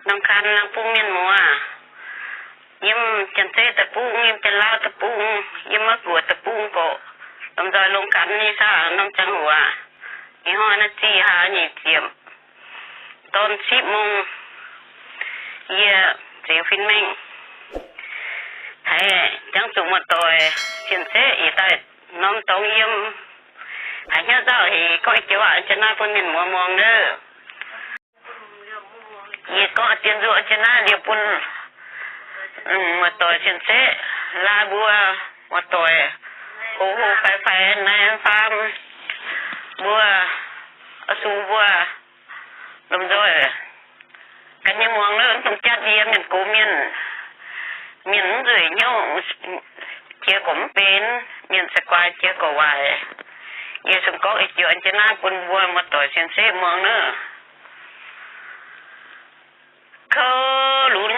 น้ำคันน้ำปุ้งยันมัวยิ้มจันเตตะปุ้งยิ้มจันลาวตะปุ้งยิ้มมะกรูดตะปุ้งโกน้ำดอยลงกันนี่ซ่าน้ำจังหัวยี่ห้อนาจีหาหนีเจียมตอน10 โมงเยี่ยเสียฟินแมงไทยจังสุมาต่อยเชียนเสอีใต้น้องตองยิ้มหายเจ้าอีก็อีกว่าจะน่าปุ่นมินมัวมองเด้อยี่ก็เตียนรัวจะน่าเดียวปุ่นมาต่อยเชียนเสลาบัวมาต่อยโอ้โหไฟในฟาร์มบัวสูบัวลมด้วยกันยังมองเรื่องต้องจัดเยี่ยมอย่างกูเมียนเลยเนาะเชี่ยผมเป็นเมียนสกวายเชี่ยก็วายยี่สมก็อีกอยู่อันจะน่าปุ่นบัวมาต่อยเชียนเสมองเนอะเขาลุ้น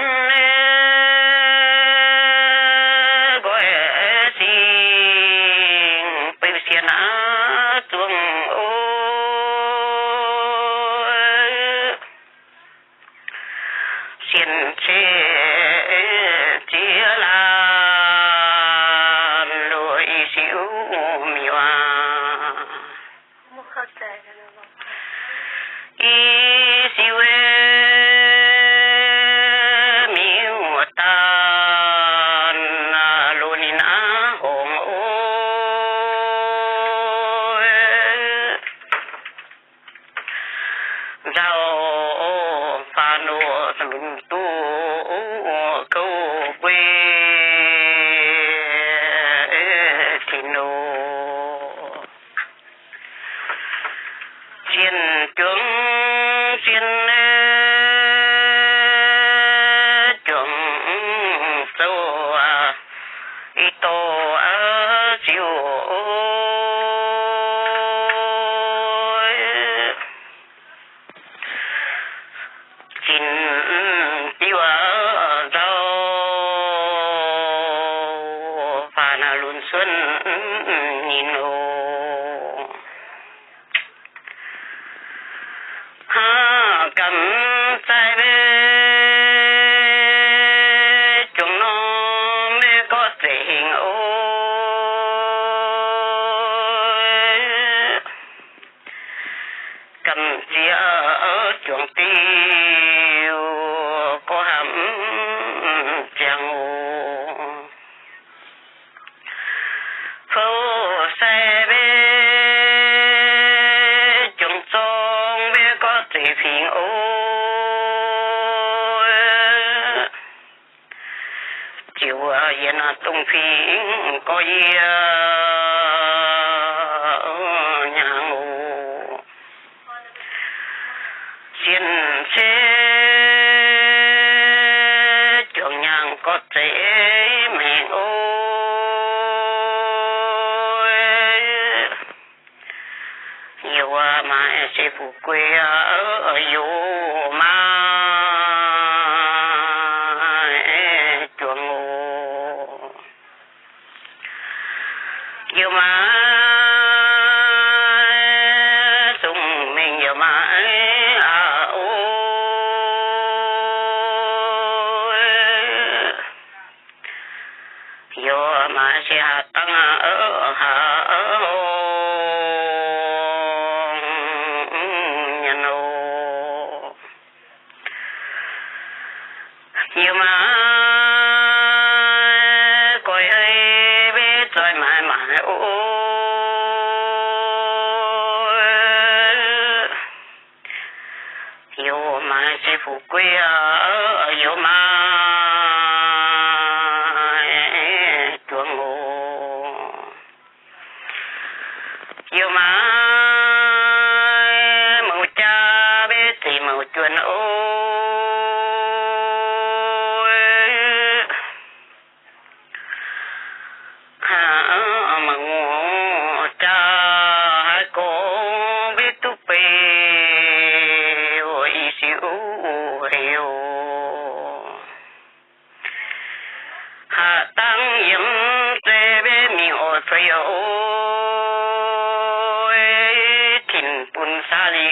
ถิ่นปุนสาลี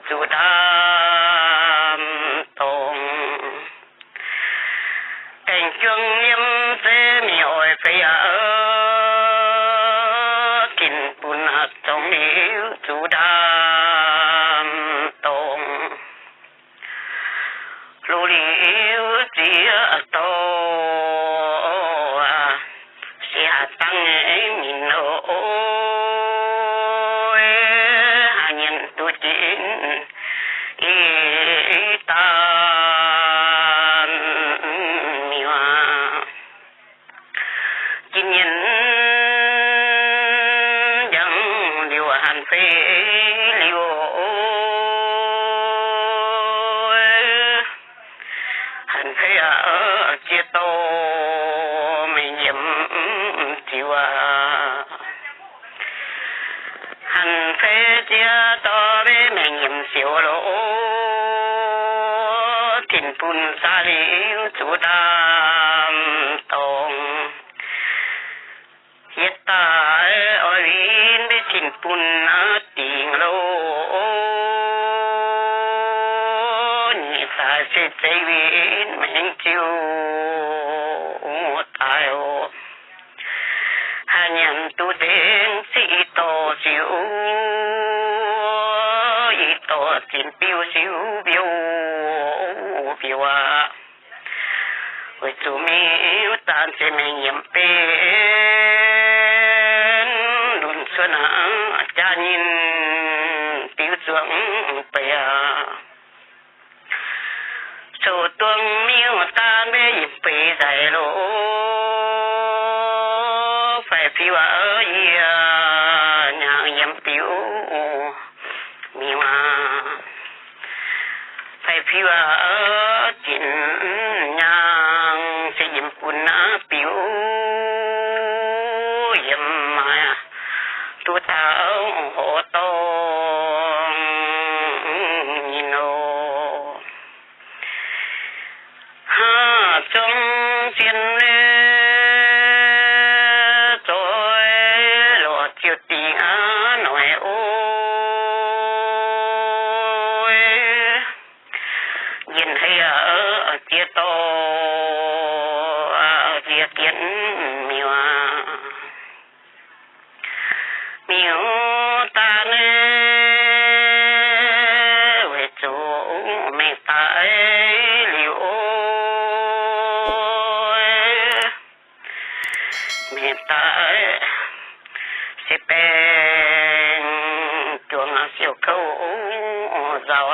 จุดาม lũ liu chỉ to sẽ tăng nhìn ôi nhân tu chính ta miwa chính nhân chẳng điều hàn phê liu hàn phê ở chia tô mình nhiễm chiều hàn phê chia tô với mình nhiễm chiều lỗ thìn bùn xa liu chủ đam tông hiện tại ở viên với thìn bùn tiền lỗ nhị ta sẽ chạy viên mình chiều tài ô hà nhân tu đến sĩ tổ chiều ý tổ chín biểu chiều biểu biểu với chú miêu tan sẽ mình nhầm bên đun xuân cha nhìn biểu dưỡng bè số tuông miêu tan bê nhịp bê dài lỗ phải phiêu ở nhà nhầm biểu miêu phải phiêu ở chín nhang sẽ nhầm quân biểu nhầm mà tu thảo hộ tôn nhìn ô ha trong thiên lê tôi lo chiều tiếng nói ôi nhìn thấy ở chia to chia kiến miêu miêu ta nè về chỗ mẹ ta liu mẹ ta sẽ bên chuồng siêu câu giàu